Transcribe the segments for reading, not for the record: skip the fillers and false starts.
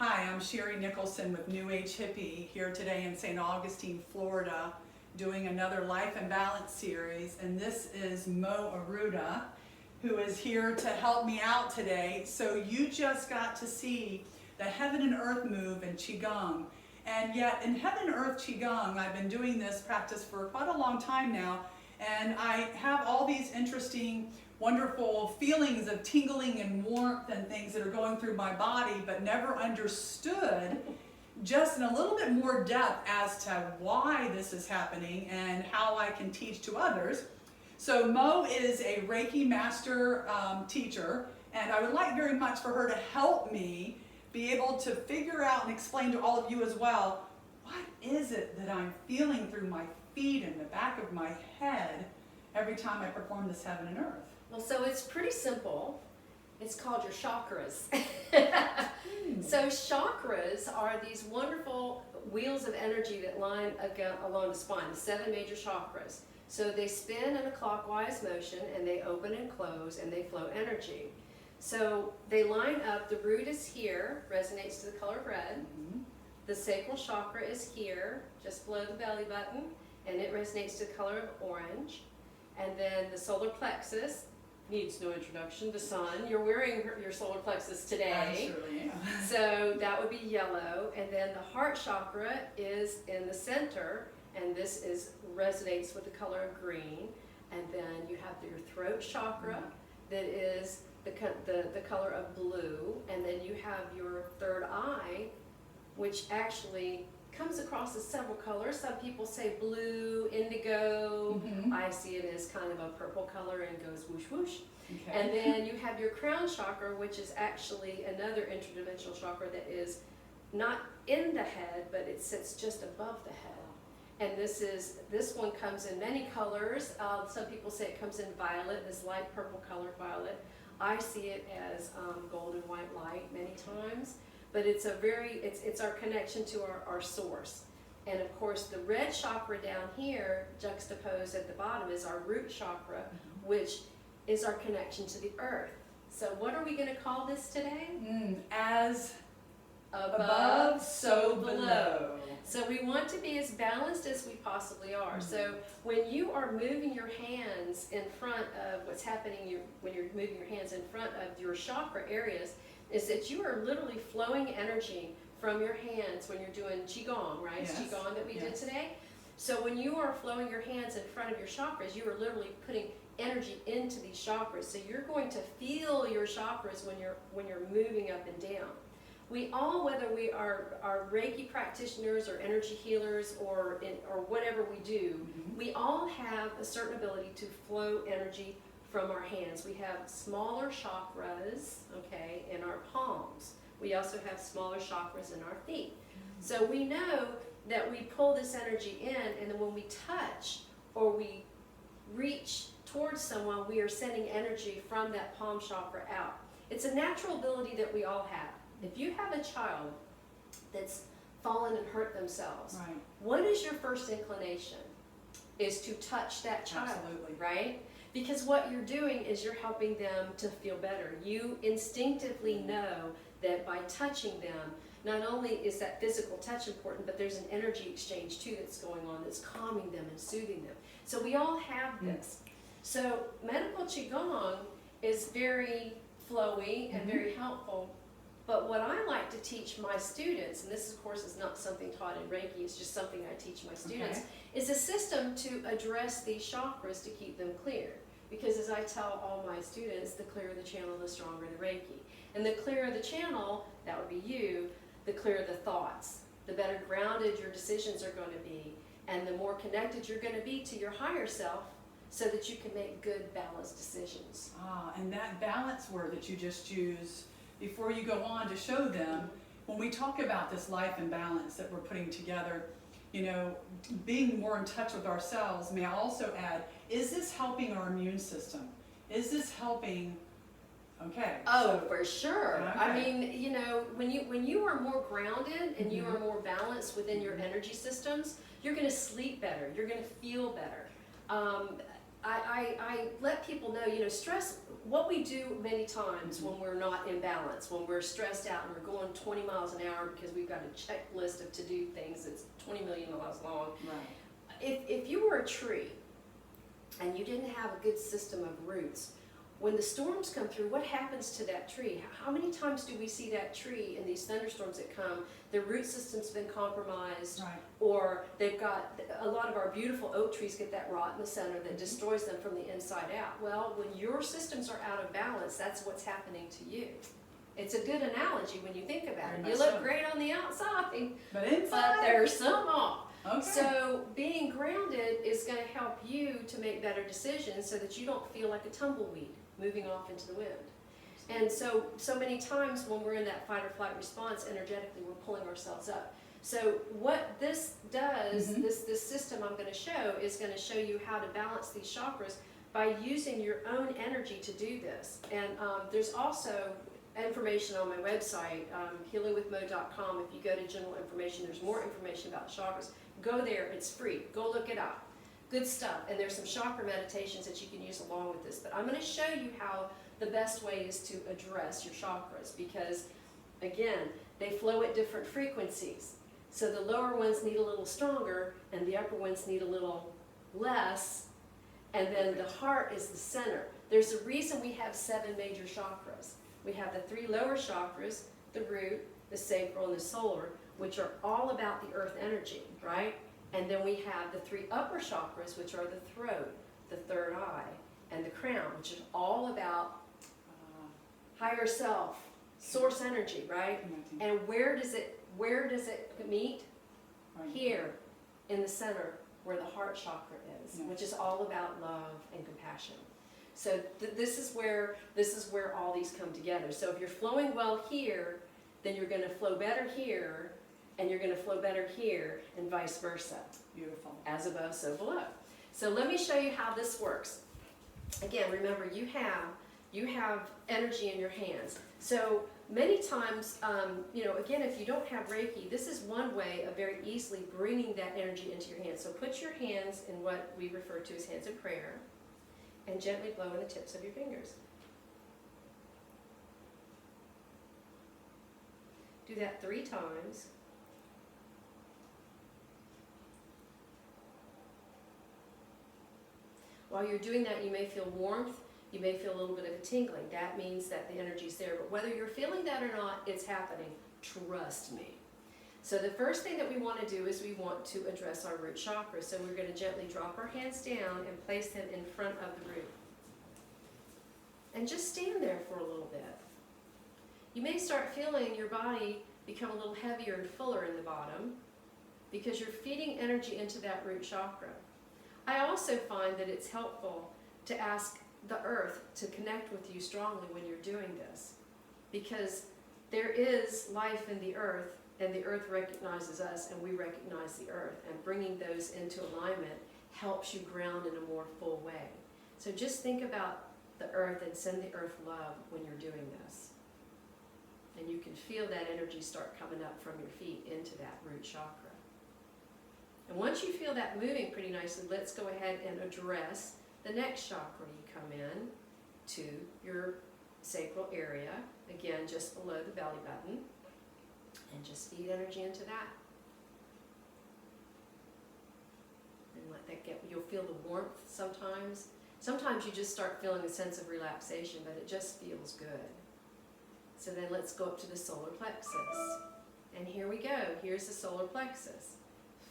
Hi, I'm Sherry Nicholson with New Age Hippie here today in St. Augustine, Florida, doing another Life and Balance series. And this is Mo Aruda, who is here to help me out today. So you just got to see the Heaven and Earth move in Qigong. And yet in Heaven and Earth Qigong, I've been doing this practice for quite a long time now. And I have all these interesting, wonderful feelings of tingling and warmth and things that are going through my body, but never understood just in a little bit more depth as to why this is happening and how I can teach to others. So Mo is a Reiki master teacher, and I would like very much for her to help me be able to figure out and explain to all of you as well, what is it that I'm feeling through my feet and the back of my head every time I perform this Heaven and Earth? Well, so it's pretty simple. It's called your chakras. So chakras are these wonderful wheels of energy that line along the spine, the 7 major chakras. So they spin in a clockwise motion, and they open and close, and they flow energy. So they line up. The root is here, resonates to the color of red. The sacral chakra is here, just below the belly button, and it resonates to the color of orange. And then the solar plexus needs no introduction, the sun. You're wearing your solar plexus today. I surely am. So that would be yellow. And then the heart chakra is in the center, and this resonates with the color of green. And then you have your throat chakra that is the color of blue. And then you have your third eye, which actually comes across as several colors. Some people say blue, indigo. I see it as kind of a purple color and goes whoosh whoosh. Okay. And then you have your crown chakra, which is actually another interdimensional chakra that is not in the head, but it sits just above the head. And this one comes in many colors. Some people say it comes in violet, this light purple colored violet. I see it as gold and white light many times. But it's our connection to our source. And of course the red chakra down here, juxtaposed at the bottom, is our root chakra, which is our connection to the earth. So what are we going to call this today? As above, so below. So we want to be as balanced as we possibly are. So when you are moving your hands in front of what's happening, when you're moving your hands in front of your chakra areas, is that you are literally flowing energy from your hands when you're doing Qigong, right? Yes. It's Qigong that we did today. So when you are flowing your hands in front of your chakras, you are literally putting energy into these chakras. So you're going to feel your chakras when you're moving up and down. We all, whether we are Reiki practitioners or energy healers or whatever we do, we all have a certain ability to flow energy from our hands. We have smaller chakras, okay, in our palms. We also have smaller chakras in our feet. So we know that we pull this energy in, and then when we touch or we reach towards someone, we are sending energy from that palm chakra out. It's a natural ability that we all have. If you have a child that's fallen and hurt themselves, what is your first inclination? Is to touch that child, right? Because what you're doing is you're helping them to feel better. You instinctively know that by touching them, not only is that physical touch important, but there's an energy exchange too that's going on that's calming them and soothing them. So we all have this. So medical Qigong is very flowy and very helpful. But what I like to teach my students, and this of course is not something taught in Reiki, it's just something I teach my students, is a system to address these chakras to keep them clear. Because as I tell all my students, the clearer the channel, the stronger the Reiki. And the clearer the channel, that would be you, the clearer the thoughts, the better grounded your decisions are going to be, and the more connected you're going to be to your higher self so that you can make good, balanced decisions. And that balance word that you just used, before you go on to show them, when we talk about this life and balance that we're putting together, you know, being more in touch with ourselves, may I also add, is this helping our immune system? Is this helping, For sure. I mean, you know, when you are more grounded and you are more balanced within your energy systems, you're going to sleep better, you're going to feel better. I let people know, you know, stress, what we do many times when we're not in balance, when we're stressed out and we're going 20 miles an hour because we've got a checklist of to-do things that's 20 million miles long. Right. If you were a tree and you didn't have a good system of roots, when the storms come through, what happens to that tree? How many times do we see that tree in these thunderstorms that come? The root system's been compromised, Right. or they've got, a lot of our beautiful oak trees get that rot in the center that destroys them from the inside out. Well, when your systems are out of balance, that's what's happening to you. It's a good analogy when you think about it. Very You much look so. great on the outside, But inside. but there's some off. Okay. So being grounded is going to help you to make better decisions so that you don't feel like a tumbleweed moving off into the wind. And so many times when we're in that fight or flight response, energetically we're pulling ourselves up. So what this does, this system I'm going to show, is going to show you how to balance these chakras by using your own energy to do this. And there's also information on my website, healingwithmo.com. If you go to general information, there's more information about the chakras. Go there, it's free. Go look it up. Good stuff. And there's some chakra meditations that you can use along with this. But I'm going to show you how the best way is to address your chakras, because again, they flow at different frequencies. So the lower ones need a little stronger and the upper ones need a little less. And then the heart is the center. There's a reason we have 7 major chakras. We have the 3 lower chakras, the root, the sacral, and the solar, which are all about the earth energy, right? And then we have the 3 upper chakras, which are the throat, the third eye, and the crown, which is all about higher self, source energy, right? And where does it meet? Right. Here, in the center, where the heart chakra is, Yes. which is all about love and compassion. So this is where all these come together. So if you're flowing well here, then you're going to flow better here, and you're going to flow better here, and vice versa. Beautiful. As above, so below. So let me show you how this works. Again, remember, you have energy in your hands. So many times, again, if you don't have Reiki, this is one way of very easily bringing that energy into your hands. So put your hands in what we refer to as hands of prayer, and gently blow in the tips of your fingers. Do that 3 times. While you're doing that, you may feel warmth, you may feel a little bit of a tingling. That means that the energy's there. But whether you're feeling that or not, it's happening. Trust me. So the first thing that we want to do is we want to address our root chakra. So we're going to gently drop our hands down and place them in front of the root. And just stand there for a little bit. You may start feeling your body become a little heavier and fuller in the bottom because you're feeding energy into that root chakra. I also find that it's helpful to ask the earth to connect with you strongly when you're doing this, because there is life in the earth, and the earth recognizes us and we recognize the earth, and bringing those into alignment helps you ground in a more full way. So just think about the earth and send the earth love when you're doing this, and you can feel that energy start coming up from your feet into that root chakra. And once you feel that moving pretty nicely, let's go ahead and address the next chakra. You come in to your sacral area, again just below the belly button, and just feed energy into that. And let that get, you'll feel the warmth sometimes. Sometimes you just start feeling a sense of relaxation, but it just feels good. So then let's go up to the solar plexus. And here we go, here's the solar plexus.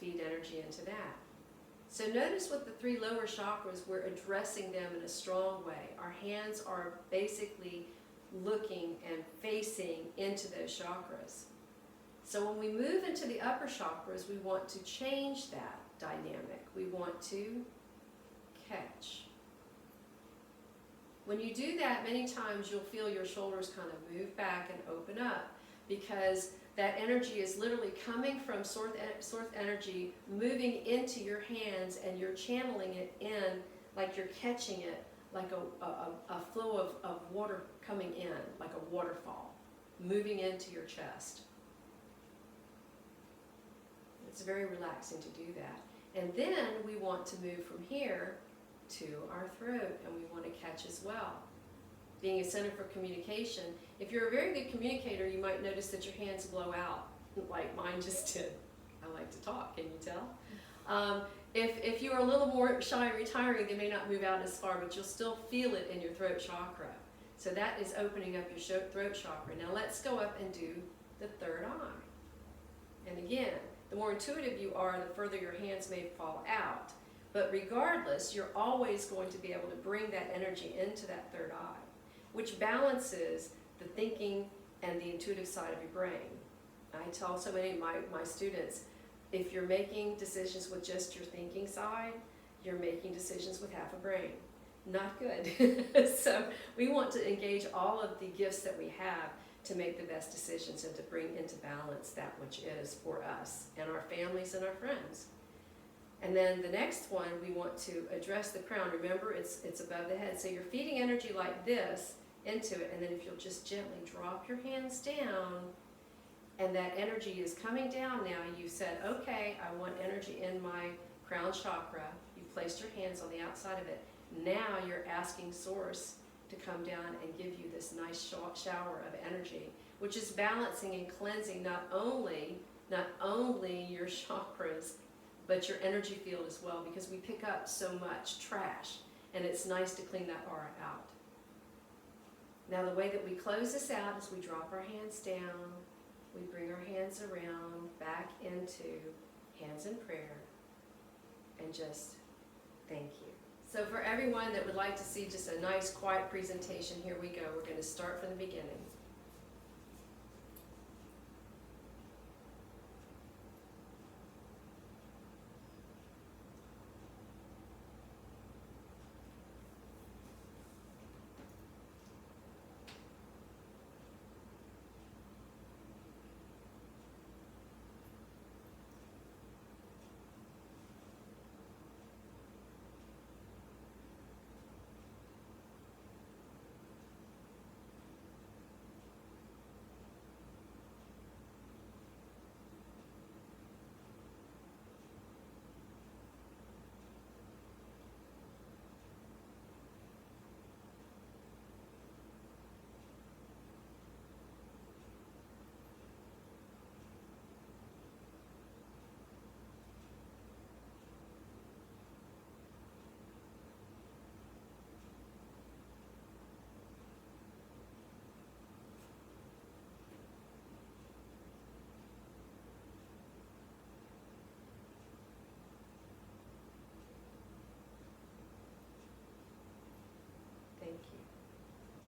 Feed energy into that. So notice with the 3 lower chakras, we're addressing them in a strong way. Our hands are basically looking and facing into those chakras. So when we move into the upper chakras, we want to change that dynamic. We want to catch. When you do that, many times you'll feel your shoulders kind of move back and open up, because that energy is literally coming from source energy, moving into your hands, and you're channeling it in like you're catching it, like a flow of water coming in, like a waterfall, moving into your chest. It's very relaxing to do that. And then we want to move from here to our throat, and we want to catch as well. Being a center for communication, if you're a very good communicator, you might notice that your hands blow out, like mine just did. I like to talk, can you tell? If you are a little more shy and retiring, they may not move out as far, but you'll still feel it in your throat chakra. So that is opening up your throat chakra. Now let's go up and do the third eye. And again, the more intuitive you are, the further your hands may fall out. But regardless, you're always going to be able to bring that energy into that third eye, which balances the thinking and the intuitive side of your brain. I tell so many of my students, if you're making decisions with just your thinking side, you're making decisions with half a brain. Not good. So we want to engage all of the gifts that we have to make the best decisions and to bring into balance that which is for us and our families and our friends. And then the next one, we want to address the crown. Remember, it's above the head. So you're feeding energy like this into it, and then if you'll just gently drop your hands down, and that energy is coming down now. You said, okay, I want energy in my crown chakra. You placed your hands on the outside of it. Now you're asking Source to come down and give you this nice shower of energy, which is balancing and cleansing not only your chakras, but your energy field as well, because we pick up so much trash, and it's nice to clean that aura out. Now the way that we close this out is we drop our hands down, we bring our hands around, back into hands in prayer, and just thank you. So for everyone that would like to see just a nice quiet presentation, here we go. We're going to start from the beginning.